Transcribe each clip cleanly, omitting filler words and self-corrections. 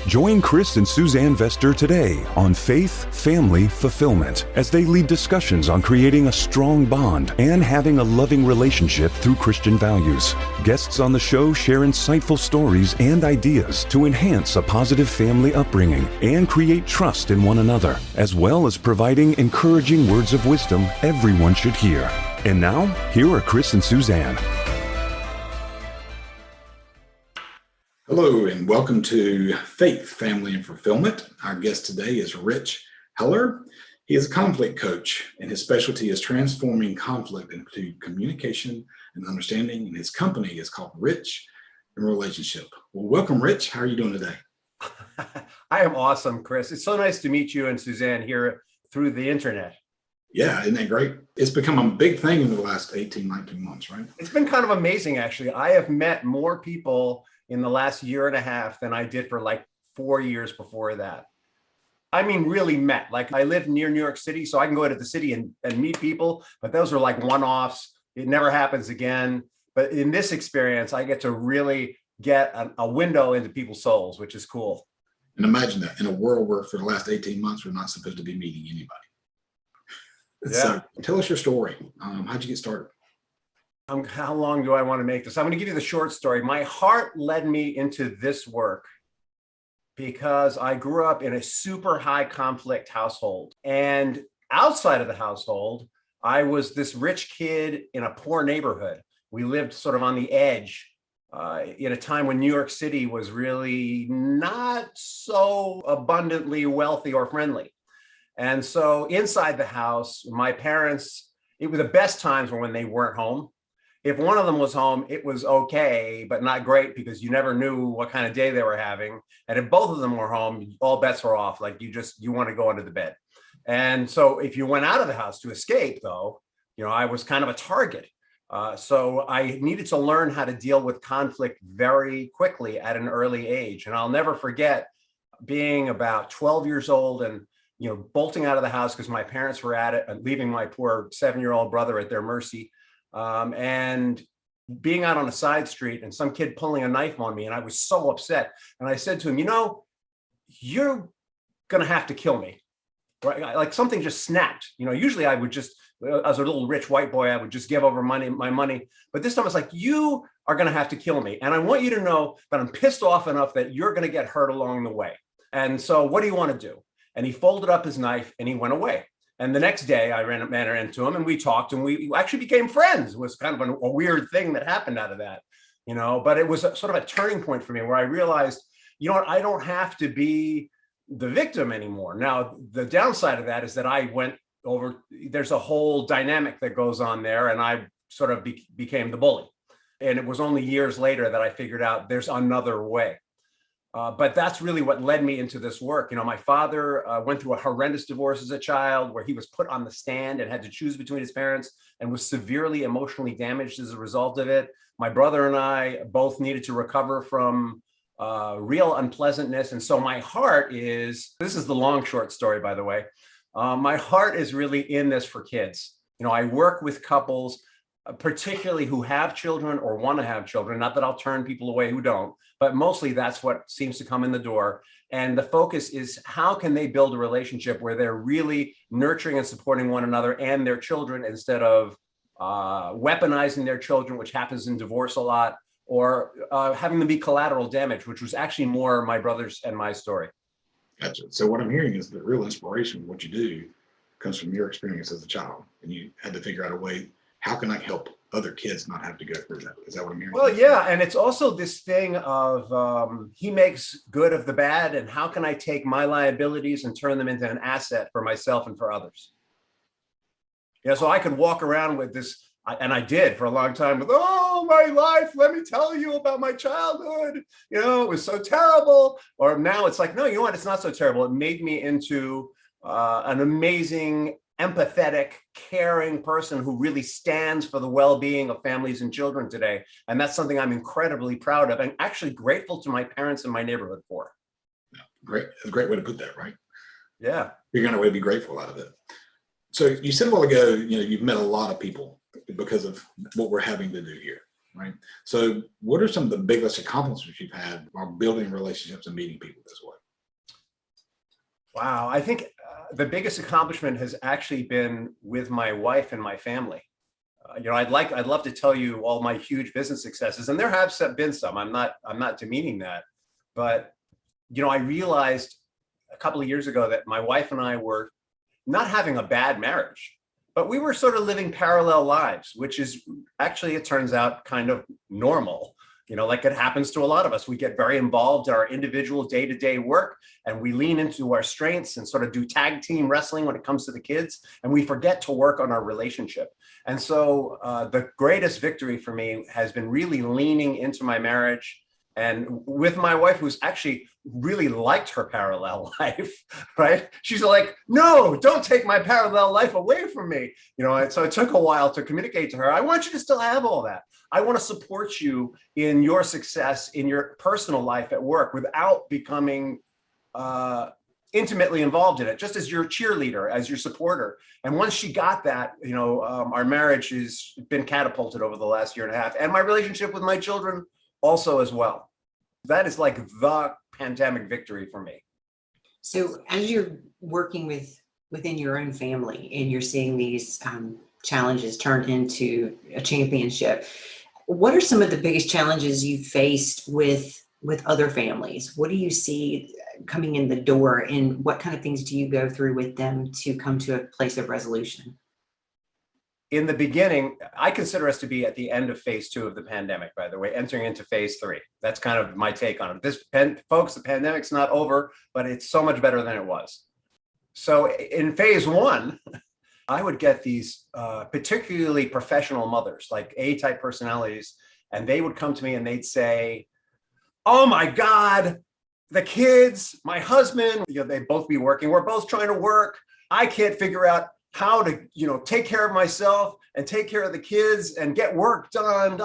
Join Chris and Suzanne Vester today on Faith, Family, Fulfillment as they lead discussions on creating a strong bond and having a loving relationship through Christian values. Guests on the show share insightful stories and ideas to enhance a positive family upbringing and create trust in one another, as well as providing encouraging words of wisdom everyone should hear. And now, here are Chris and Suzanne. Hello and welcome to Faith, Family, and Fulfillment. Our guest today is Rich Heller. He is a conflict coach, and his specialty is transforming conflict into communication and understanding, and his company is called Rich in Relationship. Well, welcome, Rich. How are you doing today? I am awesome, Chris. It's so nice to meet you and Suzanne here through the internet. Yeah, isn't that great? It's become a big thing in the last 18, 19 months, right? It's been kind of amazing, actually. I have met more people in the last year and a half than I did for like 4 years before that. I mean, really met. Like, I live near New York City, so I can go to the city and meet people, but those are like one-offs. It never happens again. But in this experience, I get to really get a window into people's souls, which is cool. And imagine that in a world where for the last 18 months, we're not supposed to be meeting anybody. Yeah. So tell us your story. How'd you get started? How long do I want to make this? I'm going to give you the short story. My heart led me into this work because I grew up in a super high conflict household. And outside of the household, I was this rich kid in a poor neighborhood. We lived sort of on the edge in a time when New York City was really not so abundantly wealthy or friendly. And so inside the house, my parents, it was the best times were when they weren't home. If one of them was home, it was okay, but not great because you never knew what kind of day they were having. And if both of them were home, all bets were off. Like you want to go under the bed. And so if you went out of the house to escape, though, I was kind of a target. So I needed to learn how to deal with conflict very quickly at an early age. And I'll never forget being about 12 years old and bolting out of the house because my parents were at it and leaving my poor 7-year-old brother at their mercy. And being out on a side street and some kid pulling a knife on me. And I was so upset. And I said to him, you're going to have to kill me. Right? Like something just snapped. Usually I would just, as a little rich white boy, I would just give over my money. But this time it's like, you are going to have to kill me. And I want you to know that I'm pissed off enough that you're going to get hurt along the way. And so what do you want to do? And he folded up his knife and he went away. And the next day I ran into him and we talked and we actually became friends. It was kind of a weird thing that happened out of that, but it was sort of a turning point for me where I realized, I don't have to be the victim anymore. Now, the downside of that is that I went over, there's a whole dynamic that goes on there and I sort of became the bully. And it was only years later that I figured out there's another way. But that's really what led me into this work. My father went through a horrendous divorce as a child where he was put on the stand and had to choose between his parents and was severely emotionally damaged as a result of it. My brother and I both needed to recover from real unpleasantness. And so my heart is, this is the long, short story, by the way. My heart is really in this for kids. I work with couples, particularly who have children or want to have children. Not that I'll turn people away who don't, but mostly that's what seems to come in the door. And the focus is how can they build a relationship where they're really nurturing and supporting one another and their children instead of weaponizing their children, which happens in divorce a lot, or having them be collateral damage, which was actually more my brother's and my story. Gotcha. So what I'm hearing is the real inspiration of what you do comes from your experience as a child. And you had to figure out a way, how can I help other kids not have to go through that? Is that what I'm hearing? Well, yeah. And it's also this thing of he makes good of the bad. And how can I take my liabilities and turn them into an asset for myself and for others? So I could walk around with this, and I did for a long time with, oh, my life, let me tell you about my childhood. It was so terrible. Or now it's like, no, you know what? It's not so terrible. It made me into an amazing, empathetic, caring person who really stands for the well-being of families and children today. And that's something I'm incredibly proud of and actually grateful to my parents and my neighborhood for. Yeah, great. That's a great way to put that, right? Yeah. You're going to be grateful out of it. So you said a while ago, you've met a lot of people because of what we're having to do here, right? So what are some of the biggest accomplishments you've had while building relationships and meeting people this way? Wow. I think the biggest accomplishment has actually been with my wife and my family. I'd love to tell you all my huge business successes, and there have been some. I'm not demeaning that, but I realized a couple of years ago that my wife and I were not having a bad marriage, but we were sort of living parallel lives, which is actually, it turns out, kind of normal. Like it happens to a lot of us. We get very involved in our individual day-to-day work, and we lean into our strengths and sort of do tag team wrestling when it comes to the kids, and we forget to work on our relationship. And so the greatest victory for me has been really leaning into my marriage, and with my wife, who's actually really liked her parallel life, right? She's like, no, don't take my parallel life away from me. So it took a while to communicate to her, I want you to still have all that. I want to support you in your success in your personal life at work without becoming intimately involved in it, just as your cheerleader, as your supporter. And once she got that, our marriage has been catapulted over the last year and a half, and my relationship with my children also as well. That is like the pandemic victory for me. So as you're working within your own family and you're seeing these challenges turn into a championship, what are some of the biggest challenges you faced with other families? What do you see coming in the door, and what kind of things do you go through with them to come to a place of resolution? In the beginning, I consider us to be at the end of phase 2 of the pandemic, by the way, entering into phase 3. That's kind of my take on it. Folks, the pandemic's not over, but it's so much better than it was. So in phase 1, I would get these particularly professional mothers, like A-type personalities, and they would come to me and they'd say, oh my God, the kids, my husband, they'd both be working. We're both trying to work. I can't figure out how to, take care of myself and take care of the kids and get work done,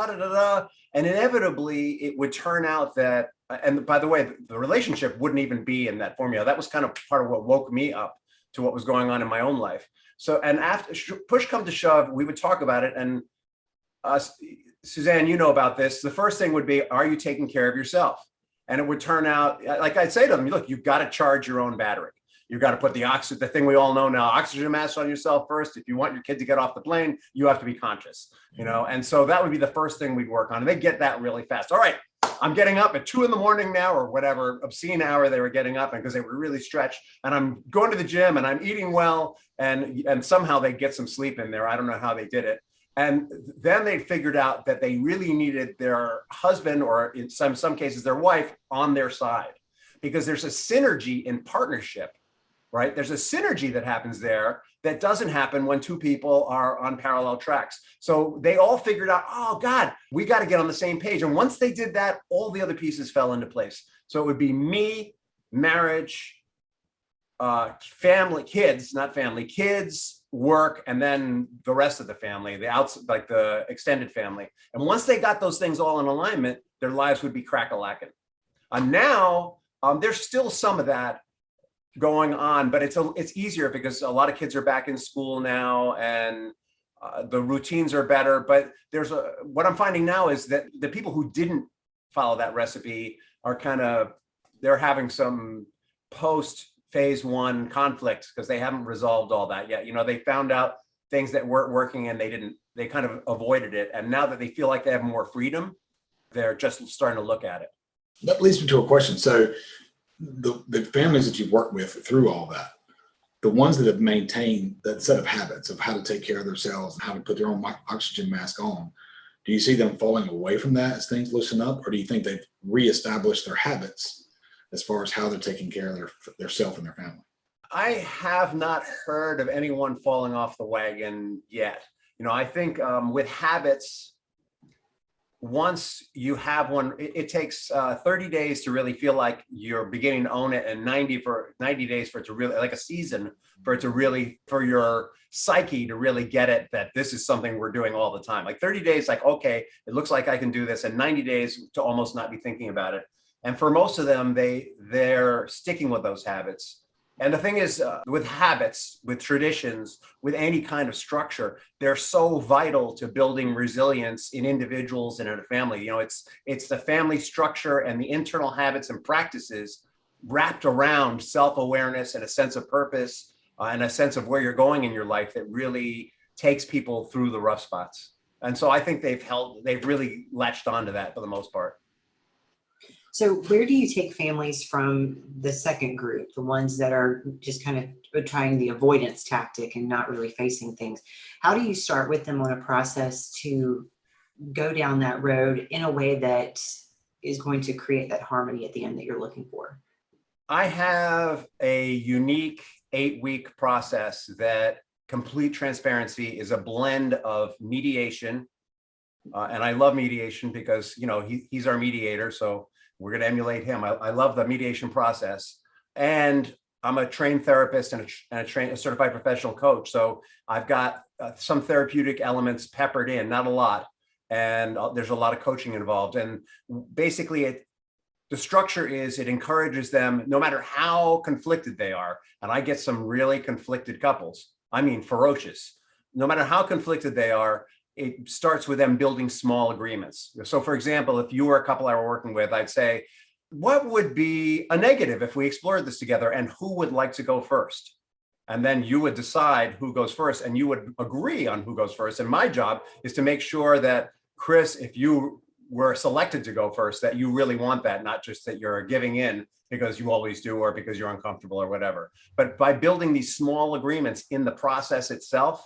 And inevitably it would turn out that, and by the way, the relationship wouldn't even be in that formula. That was kind of part of what woke me up to what was going on in my own life. So, and after push come to shove, we would talk about it. And Suzanne, you know about this. The first thing would be, are you taking care of yourself? And it would turn out, like I'd say to them, look, you've got to charge your own battery. You've got to put the thing we all know now, oxygen mask on yourself first. If you want your kid to get off the plane, you have to be conscious, And so that would be the first thing we'd work on. And they get that really fast. All right, I'm getting up at 2 a.m. now, or whatever obscene hour they were getting up, and because they were really stretched. And I'm going to the gym and I'm eating well, and somehow they get some sleep in there. I don't know how they did it. And then they figured out that they really needed their husband, or in some cases their wife, on their side, because there's a synergy in partnership. Right? There's a synergy that happens there that doesn't happen when 2 people are on parallel tracks. So they all figured out, oh God, we got to get on the same page. And once they did that, all the other pieces fell into place. So it would be me, marriage, family, kids, not family, kids, work, and then the rest of the family, like the extended family. And once they got those things all in alignment, their lives would be crack-a-lackin'. Now, there's still some of that going on, but it's easier because a lot of kids are back in school now, and the routines are better. But what I'm finding now is that the people who didn't follow that recipe are they're having some post phase 1 conflicts because they haven't resolved all that yet. They found out things that weren't working and they kind of avoided it. And now that they feel like they have more freedom, they're just starting to look at it. That leads me to a question. So the families that you've worked with through all that, the ones that have maintained that set of habits of how to take care of themselves and how to put their own oxygen mask on, do you see them falling away from that as things loosen up? Or do you think they've reestablished their habits as far as how they're taking care of their self and their family? I have not heard of anyone falling off the wagon yet. I think with habits, once you have one, it takes 30 days to really feel like you're beginning to own it, and 90 days for it to really, like a season, for your psyche to really get it that this is something we're doing all the time. Like 30 days, like, okay, it looks like I can do this, and 90 days to almost not be thinking about it. And for most of them, they're sticking with those habits. And the thing is, with habits, with traditions, with any kind of structure, they're so vital to building resilience in individuals and in a family. It's the family structure and the internal habits and practices wrapped around self-awareness and a sense of purpose and a sense of where you're going in your life that really takes people through the rough spots. And so I think they've really latched onto that for the most part. So where do you take families from the second group, the ones that are just kind of trying the avoidance tactic and not really facing things? How do you start with them on a process to go down that road in a way that is going to create that harmony at the end that you're looking for? I have a unique 8-week process that, complete transparency, is a blend of mediation. And I love mediation because, he's our mediator. So we're going to emulate him. I love the mediation process. And I'm a trained therapist and a certified professional coach. So I've got some therapeutic elements peppered in, not a lot. And there's a lot of coaching involved. And basically, the structure is it encourages them, no matter how conflicted they are. And I get some really conflicted couples. I mean, ferocious. No matter how conflicted they are, it starts with them building small agreements. So for example, if you were a couple I were working with, I'd say, what would be a negative if we explored this together, and who would like to go first? And then you would decide who goes first, and you would agree on who goes first. And my job is to make sure that, Chris, if you were selected to go first, that you really want that, not just that you're giving in because you always do or because you're uncomfortable or whatever. But by building these small agreements in the process itself,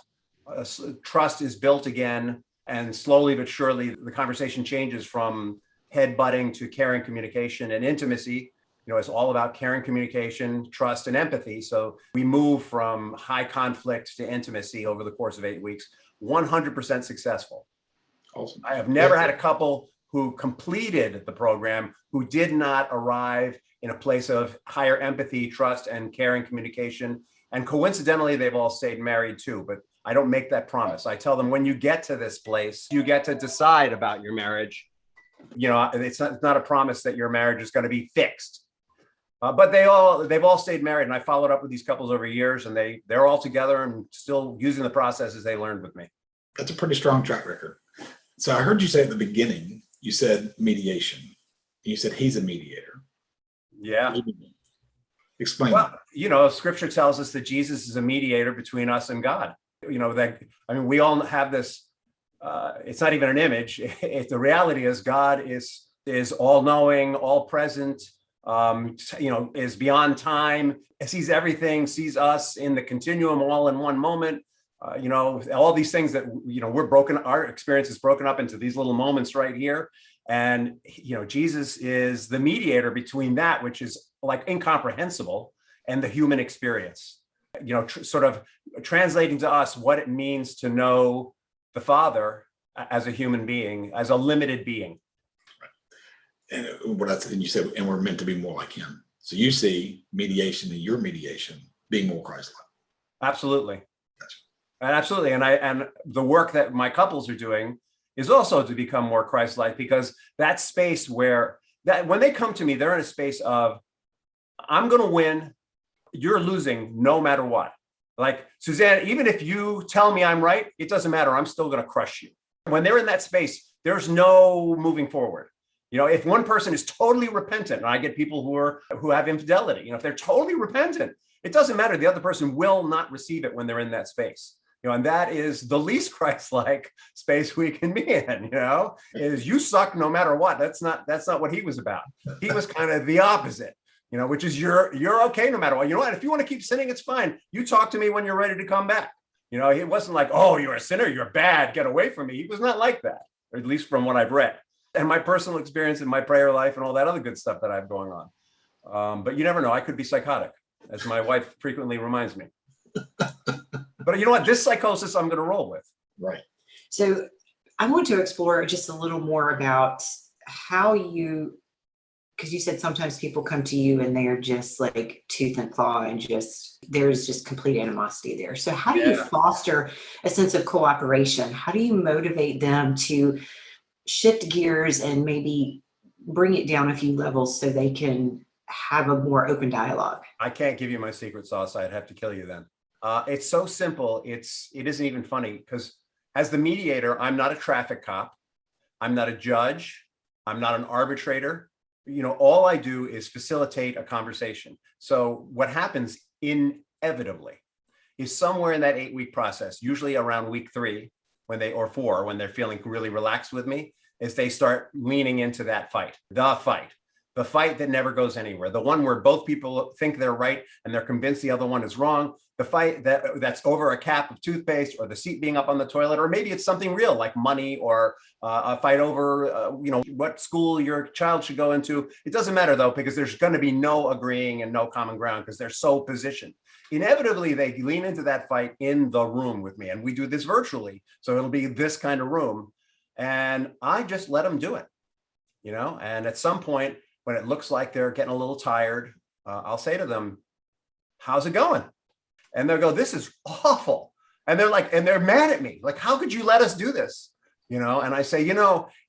trust is built again, and slowly but surely the conversation changes from head-butting to caring communication and intimacy. It's all about caring communication, trust, and empathy. So we move from high conflict to intimacy over the course of 8 weeks, 100% successful. Awesome. I have never had a couple who completed the program who did not arrive in a place of higher empathy, trust, and caring communication. And coincidentally, they've all stayed married too, but I don't make that promise. I tell them, when you get to this place, you get to decide about your marriage. It's not a promise that your marriage is going to be fixed. But they've all stayed married, and I followed up with these couples over years, and they're all together and still using the processes they learned with me. That's a pretty strong track record. So I heard you say at the beginning, you said mediation. You said he's a mediator. Yeah. Explain. Well, Scripture tells us that Jesus is a mediator between us and God. We all have this. It's not even an image. The reality is God is all-knowing, all-present. Is beyond time, sees everything, sees us in the continuum all in one moment. All these things that, we're broken, our experience is broken up into these little moments right here. And, Jesus is the mediator between that, which is like incomprehensible, and the human experience, sort of translating to us what it means to know the Father as a human being, as a limited being. And you said, and we're meant to be more like him. So you see mediation and your mediation being more Christ-like. Absolutely. Gotcha. Absolutely. And the work that my couples are doing is also to become more Christ-like, because that space when they come to me, they're in a space of, I'm going to win, you're losing no matter what. Like, Suzanne, even if you tell me I'm right, it doesn't matter. I'm still going to crush you. When they're in that space, there's no moving forward. If one person is totally repentant, and I get people who have infidelity, if they're totally repentant, it doesn't matter. The other person will not receive it when they're in that space. And that is the least Christ-like space we can be in, is you suck no matter what. That's not what he was about. He was kind of the opposite, which is you're okay no matter what. And if you want to keep sinning, it's fine. You talk to me when you're ready to come back. It wasn't like, oh, you're a sinner, you're bad, get away from me. He was not like that, or at least from what I've read. And my personal experience in my prayer life and all that other good stuff that I have going on. But you never know. I could be psychotic, as my wife frequently reminds me. But you know what? This psychosis I'm going to roll with. Right. So I want to explore just a little more about how because you said sometimes people come to you and they are just like tooth and claw, and there's just complete animosity there. So how do you foster a sense of cooperation? How do you motivate them to shift gears and maybe bring it down a few levels so they can have a more open dialogue? I can't give you my secret sauce. I'd have to kill you then. It's so simple. It isn't even funny, because as the mediator, I'm not a traffic cop. I'm not a judge. I'm not an arbitrator. all I do is facilitate a conversation. So what happens inevitably is somewhere in that 8-week process, usually around week 3, or 4, when they're feeling really relaxed with me, is they start leaning into that fight, the fight that never goes anywhere, the one where both people think they're right and they're convinced the other one is wrong, the fight that's over a cap of toothpaste, or the seat being up on the toilet, or maybe it's something real like money, or a fight over what school your child should go into. It doesn't matter though, because there's going to be no agreeing and no common ground because they're so positioned. Inevitably, they lean into that fight in the room with me, and we do this virtually, so it'll be this kind of room, and I just let them do it, and at some point when it looks like they're getting a little tired, I'll say to them, how's it going? And they'll go, this is awful. And they're mad at me. Like, how could you let us do this? And I say,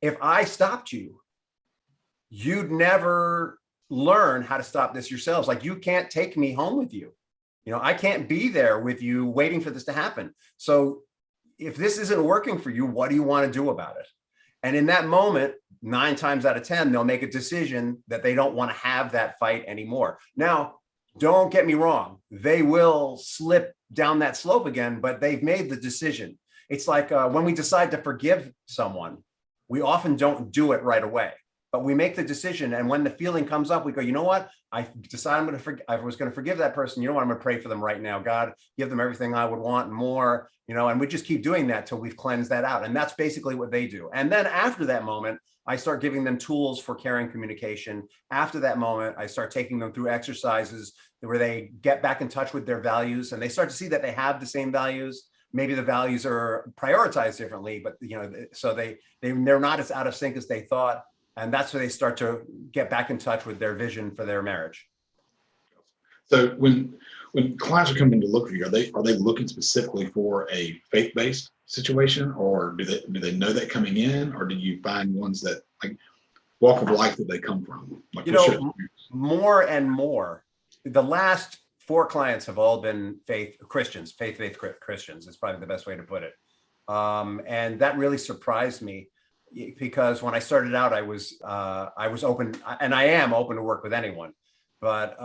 if I stopped you, you'd never learn how to stop this yourselves. Like, you can't take me home with you. I can't be there with you waiting for this to happen. So if this isn't working for you, what do you want to do about it? And in that moment, 9 times out of 10, they'll make a decision that they don't want to have that fight anymore. Now, don't get me wrong. They will slip down that slope again, but they've made the decision. It's like when we decide to forgive someone, we often don't do it right away, but we make the decision. And when the feeling comes up, we go, you know what? I decided I was going to forgive that person. You know what? I'm going to pray for them right now. God, give them everything I would want and more, and we just keep doing that till we've cleansed that out. And that's basically what they do. And then after that moment, I start giving them tools for caring communication. After that moment, I start taking them through exercises where they get back in touch with their values, and they start to see that they have the same values. Maybe the values are prioritized differently, but so they're not as out of sync as they thought. And that's where they start to get back in touch with their vision for their marriage. So when clients are coming to look for you, are they looking specifically for a faith-based situation, or do they know that coming in, or do you find ones that like walk of life that they come from? Like, more and more. The last 4 clients have all been faith-based Christians. Is probably the best way to put it. And that really surprised me, because when I started out, I was open, and I am open to work with anyone. But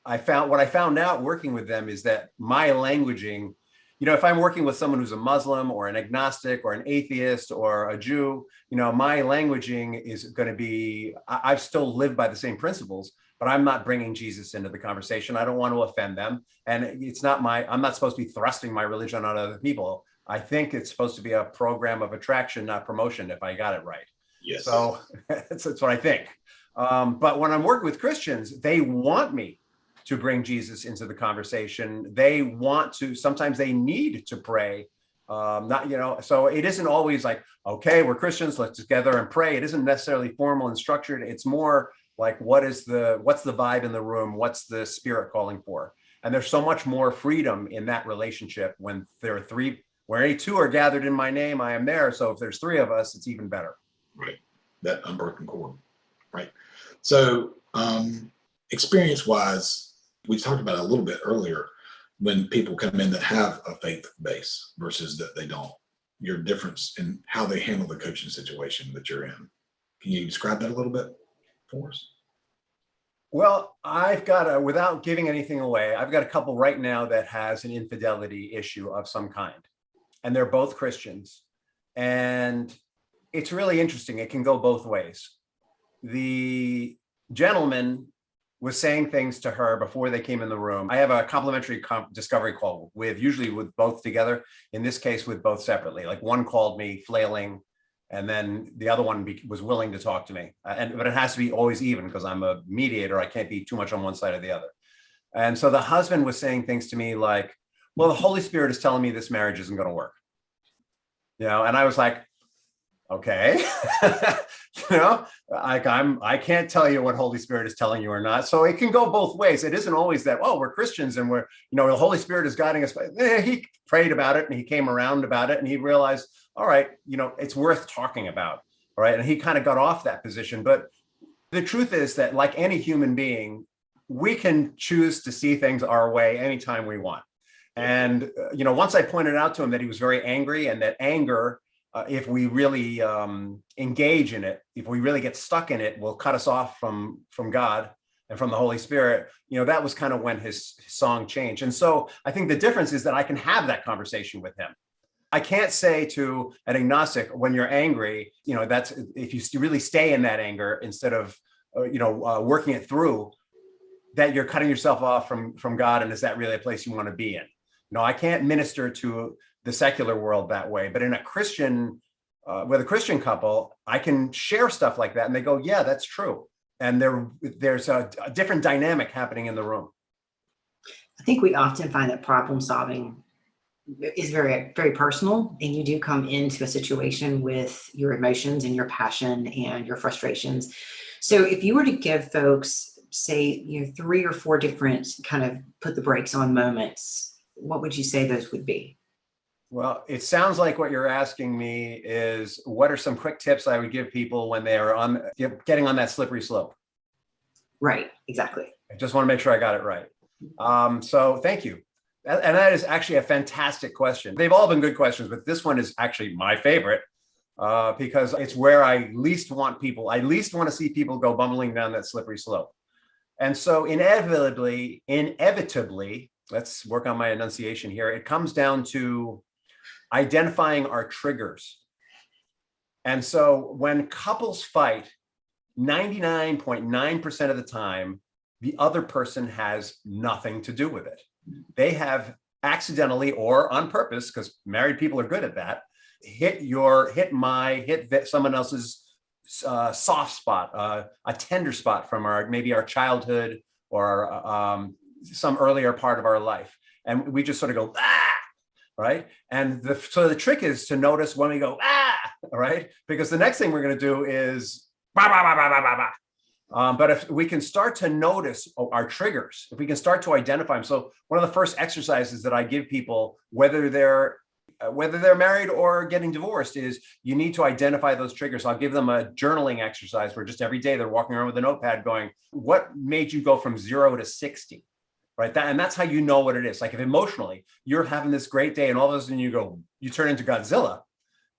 I found out working with them is that my languaging, if I'm working with someone who's a Muslim or an agnostic or an atheist or a Jew, my languaging is going to be, I've still lived by the same principles, but I'm not bringing Jesus into the conversation. I don't want to offend them. And I'm not supposed to be thrusting my religion on other people. I think it's supposed to be a program of attraction, not promotion, if I got it right. Yes. So that's what I think. But when I'm working with Christians, they want me to bring Jesus into the conversation. They want to, sometimes they need to pray. So it isn't always like, okay, we're Christians, let's together and pray. It isn't necessarily formal and structured. It's more like, what's the vibe in the room? What's the spirit calling for? And there's so much more freedom in that relationship when there are 3, where any 2 are gathered in my name, I am there. So if there's 3 of us, it's even better. Right. That unbroken cord. Right. So experience-wise, we talked about it a little bit earlier, when people come in that have a faith base versus that they don't, your difference in how they handle the coaching situation that you're in. Can you describe that a little bit for us? Well, I've got without giving anything away, I've got a couple right now that has an infidelity issue of some kind, and they're both Christians. And it's really interesting. It can go both ways. The gentleman was saying things to her before they came in the room. I have a complimentary discovery call usually with both together. In this case, with both separately. Like, one called me flailing, and then the other one was willing to talk to me. But it has to be always even, because I'm a mediator. I can't be too much on one side or the other. And so the husband was saying things to me like, well, the Holy Spirit is telling me this marriage isn't going to work. And I was like, okay, I can't tell you what Holy Spirit is telling you or not. So it can go both ways. It isn't always that, oh, we're Christians and we're, the Holy Spirit is guiding us. He prayed about it and he came around about it and he realized, all right, it's worth talking about. All right. And he kind of got off that position. But the truth is that, like any human being, we can choose to see things our way anytime we want. And, once I pointed out to him that he was very angry, and that anger if we really engage in it, if we really get stuck in it, will cut us off from God and from the Holy Spirit. That was kind of when his song changed. And so I think the difference is that I can have that conversation with him. I can't say to an agnostic, when you're angry, that's if you really stay in that anger instead of working it through, that you're cutting yourself off from God, and is that really a place you want to be in? I can't minister to the secular world that way, but in a Christian, with a Christian couple, I can share stuff like that, and they go, "Yeah, that's true." And there's a different dynamic happening in the room. I think we often find that problem solving is very, very personal, and you do come into a situation with your emotions and your passion and your frustrations. So if you were to give folks, say, 3 or 4 different kind of put the brakes on moments, what would you say those would be? Well, it sounds like what you're asking me is, what are some quick tips I would give people when they are getting on that slippery slope? Right, exactly. I just want to make sure I got it right. So thank you. And that is actually a fantastic question. They've all been good questions, but this one is actually my favorite because it's where I least want to see people go bumbling down that slippery slope. And so inevitably, let's work on my enunciation here. It comes down to identifying our triggers. And so when couples fight, 99.9% of the time, the other person has nothing to do with it. They have accidentally or on purpose, because married people are good at that, hit someone else's soft spot, a tender spot from maybe our childhood or some earlier part of our life. And we just sort of go, right? And so the trick is to notice when we go, right? Because the next thing we're going to do is, but if we can start to notice our triggers, if we can start to identify them. So one of the first exercises that I give people, whether they're married or getting divorced, is you need to identify those triggers. I'll give them a journaling exercise where just every day they're walking around with a notepad going, what made you go from 0 to 60? Right. And that's how you know what it is. Like if emotionally you're having this great day and all of a sudden you turn into Godzilla,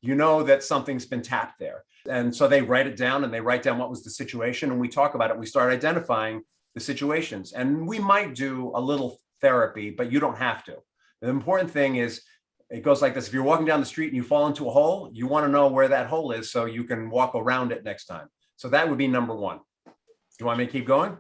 you know that something's been tapped there. And so they write it down and they write down what was the situation, and we talk about it. We start identifying the situations, and we might do a little therapy, but you don't have to. The important thing is, it goes like this. If you're walking down the street and you fall into a hole, you want to know where that hole is so you can walk around it next time. So that would be number 1. Do you want me to keep going?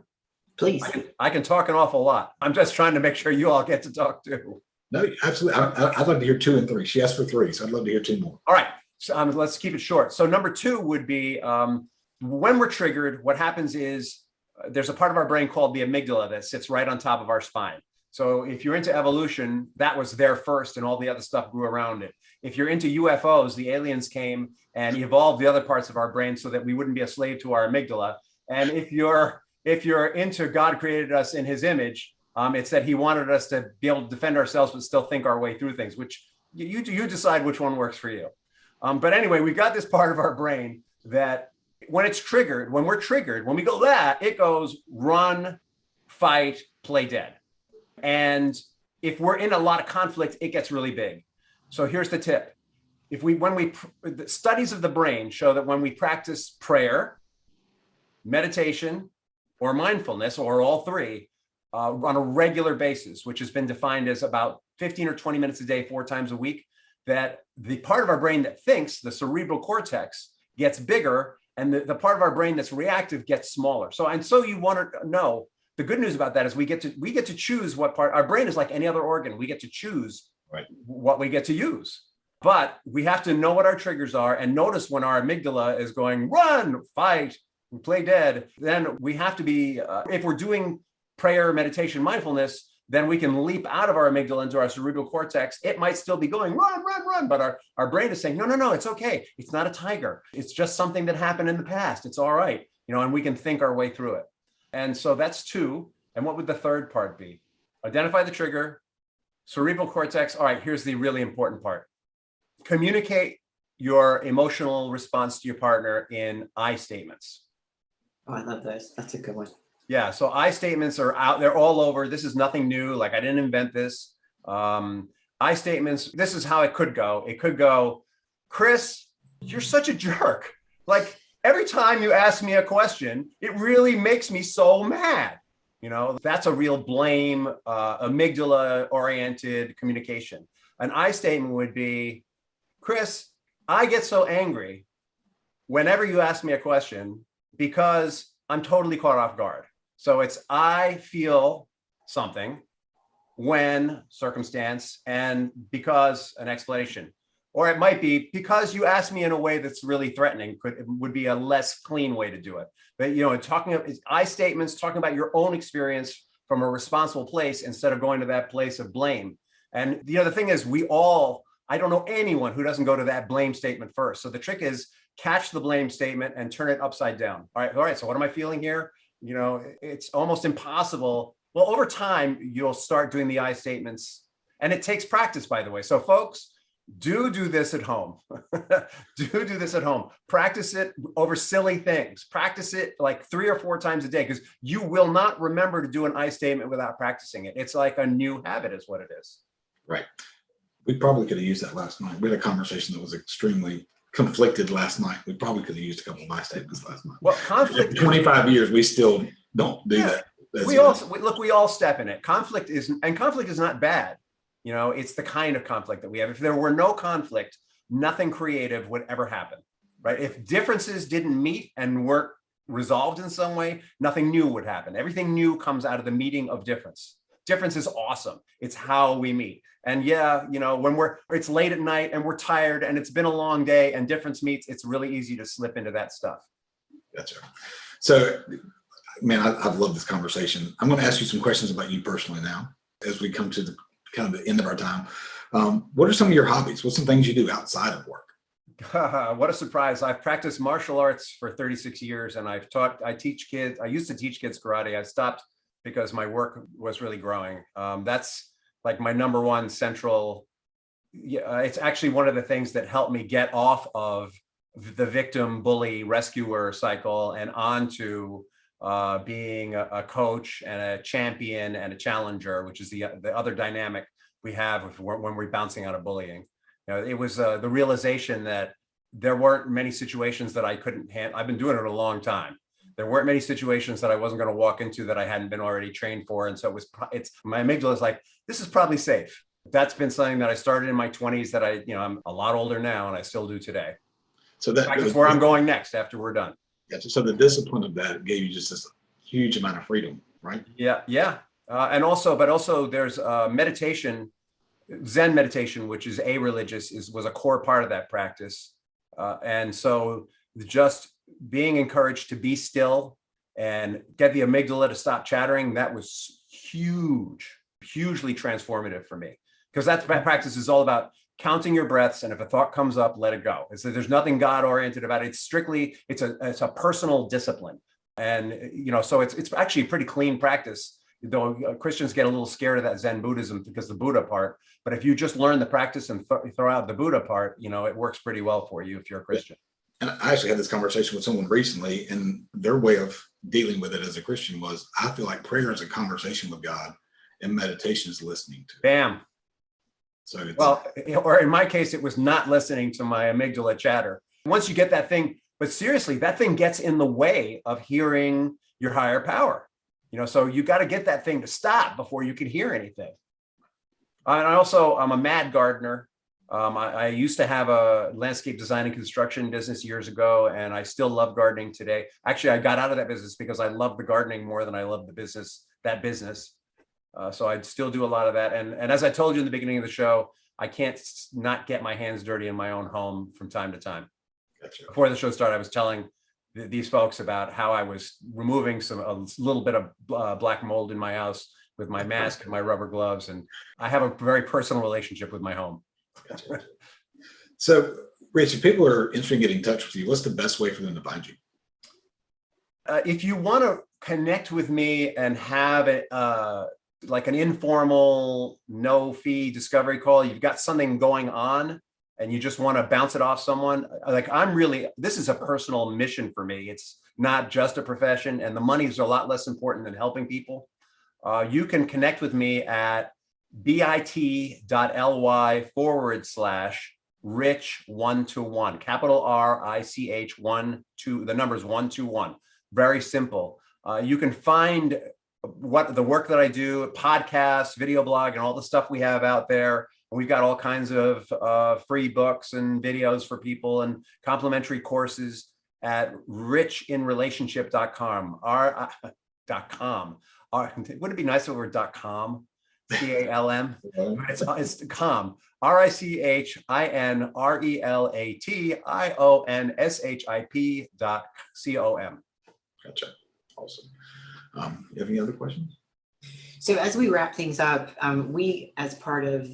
Please. I can talk an awful lot. I'm just trying to make sure you all get to talk too. No, absolutely. I'd love to hear 2 and 3. She asked for 3, so I'd love to hear 2 more. All right. So let's keep it short. So number 2 would be when we're triggered, what happens is there's a part of our brain called the amygdala that sits right on top of our spine. So if you're into evolution, that was there first and all the other stuff grew around it. If you're into UFOs, the aliens came and evolved the other parts of our brain so that we wouldn't be a slave to our amygdala. And if you're into God created us in his image, it's that he wanted us to be able to defend ourselves but still think our way through things, which you decide which one works for you. But anyway, we've got this part of our brain that when we're triggered, when we go it goes run, fight, play dead. And if we're in a lot of conflict, it gets really big. So here's the tip. The studies of the brain show that when we practice prayer, meditation, or mindfulness, or all 3, on a regular basis, which has been defined as about 15 or 20 minutes a day, 4 times a week, that the part of our brain that thinks, the cerebral cortex, gets bigger, and the part of our brain that's reactive gets smaller. So you want to know, the good news about that is we get to choose what part. Our brain is like any other organ. We get to choose what we get to use. But we have to know what our triggers are and notice when our amygdala is going run, fight, play dead. Then we have to be, if we're doing prayer, meditation, mindfulness, then we can leap out of our amygdala into our cerebral cortex. It might still be going run, run, run, but our brain is saying, no, it's okay. It's not a tiger. It's just something that happened in the past. It's all right. And we can think our way through it. And so that's 2. And what would the third part be? Identify the trigger, cerebral cortex. All right, here's the really important part. Communicate your emotional response to your partner in I statements. Oh, I love those. That's a good one. Yeah, so I statements are out there all over. This is nothing new. Like I didn't invent this. I statements, this is how it could go. It could go, Chris, you're such a jerk. Like every time you ask me a question, it really makes me so mad. That's a real blame, amygdala oriented communication. An I statement would be, Chris, I get so angry whenever you ask me a question because I'm totally caught off guard. So it's I feel something when circumstance and because an explanation. Or it might be because you asked me in a way that's really threatening, would be a less clean way to do it. But, talking of I statements, talking about your own experience from a responsible place instead of going to that place of blame. And, the thing is I don't know anyone who doesn't go to that blame statement first. So the trick is catch the blame statement and turn it upside down. All right. So what am I feeling here? It's almost impossible. Well, over time, you'll start doing the I statements, and it takes practice, by the way. So folks, do this at home. do this at home. Practice it over silly things. Practice it like 3 or 4 times a day, because you will not remember to do an I statement without practicing it. It's like a new habit is what it is. Right. We probably could have used that last night. We had a conversation that was extremely conflicted last night. We probably could have used a couple of I statements last night. Well, conflict. After 25 years, we still don't do that. We all step in it. Conflict is not bad. It's the kind of conflict that we have. If there were no conflict, nothing creative would ever happen, right? If differences didn't meet and weren't resolved in some way, nothing new would happen. Everything new comes out of the meeting of difference. Difference is awesome. It's how we meet. And when it's late at night and we're tired and it's been a long day and difference meets, it's really easy to slip into that stuff. Gotcha. So, man, I've loved this conversation. I'm going to ask you some questions about you personally now, as we come to the kind of the end of our time. What are some of your hobbies? What's some things you do outside of work? What a surprise. I've practiced martial arts for 36 years and I teach kids. I used to teach kids karate. I stopped because my work was really growing. That's like my number one central. It's actually one of the things that helped me get off of the victim, bully, rescuer cycle and onto being a coach and a champion and a challenger, which is the other dynamic we have when we're bouncing out of bullying. It was the realization that there weren't many situations that I couldn't handle. I've been doing it a long time. There weren't many situations that I wasn't going to walk into that I hadn't been already trained for. And so it's my amygdala is like, this is probably safe. That's been something that I started in my 20s that I'm a lot older now and I still do today. So that's where I'm going next after we're done. Gotcha. So the discipline of that gave you just this huge amount of freedom, right? Yeah. But also there's meditation, Zen meditation, which is a-religious, was a core part of that practice. And so just being encouraged to be still and get the amygdala to stop chattering, that was hugely transformative for me. Because that practice is all about counting your breaths, and if a thought comes up, let it go. There's nothing God-oriented about it. It's a personal discipline. And, so it's actually a pretty clean practice, though Christians get a little scared of that Zen Buddhism because the Buddha part. But if you just learn the practice and throw out the Buddha part, it works pretty well for you if you're a Christian. And I actually had this conversation with someone recently, and their way of dealing with it as a Christian was, I feel like prayer is a conversation with God and meditation is listening to it. Bam. So or in my case, it was not listening to my amygdala chatter. Once you get that thing, but seriously, that thing gets in the way of hearing your higher power. So you got to get that thing to stop before you can hear anything. And I'm a mad gardener. I used to have a landscape design and construction business years ago, and I still love gardening today. Actually, I got out of that business because I love the gardening more than I love that business. So I still do a lot of that. And as I told you in the beginning of the show, I can't not get my hands dirty in my own home from time to time. Gotcha. Before the show started, I was telling these folks about how I was removing a little bit of black mold in my house with my mask and my rubber gloves. And I have a very personal relationship with my home. Gotcha. So, Rich, if people are interested in getting in touch with you, what's the best way for them to find you? If you want to connect with me and have like an informal, no-fee discovery call, you've got something going on and you just want to bounce it off someone, this is a personal mission for me. It's not just a profession, and the money is a lot less important than helping people. You can connect with me at bit.ly/, Rich 121, capital RICH 12, the numbers 121. Very simple. You can find what the work that I do, podcasts, video blog, and all the stuff we have out there. And we've got all kinds of free books and videos for people and complimentary courses at richinrelationship.com. Would it be nice if it were .com? CALM. It's com. RICHINRELATIONSHIP.com. Gotcha. Awesome. You have any other questions? So as we wrap things up, we, as part of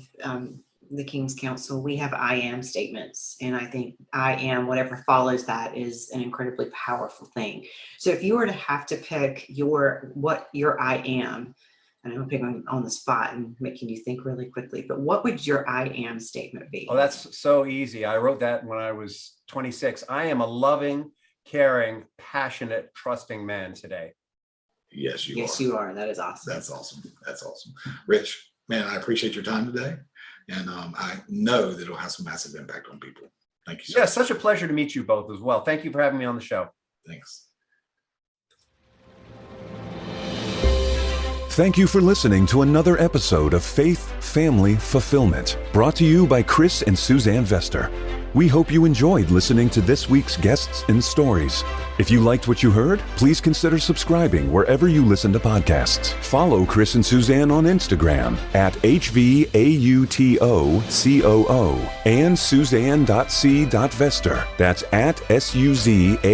the King's Council, we have I am statements. And I think I am, whatever follows that, is an incredibly powerful thing. So if you were to have to pick what your I am, and I'm picking on the spot and making you think really quickly, but what would your I am statement be? Oh, that's so easy. I wrote that when I was 26. I am a loving, caring, passionate, trusting man today. Yes, you are. Yes, you are. That is awesome. That's awesome. That's awesome. Rich, man, I appreciate your time today. And I know that it'll have some massive impact on people. Thank you so much. Such a pleasure to meet you both as well. Thank you for having me on the show. Thanks. Thank you for listening to another episode of Faith, Family, Fulfillment, brought to you by Chris and Suzanne Vester. We hope you enjoyed listening to this week's guests and stories. If you liked what you heard, please consider subscribing wherever you listen to podcasts. Follow Chris and Suzanne on Instagram at HVAUTOCOO and Suzanne.c.vester. That's at SUZANNE.c.VESTER.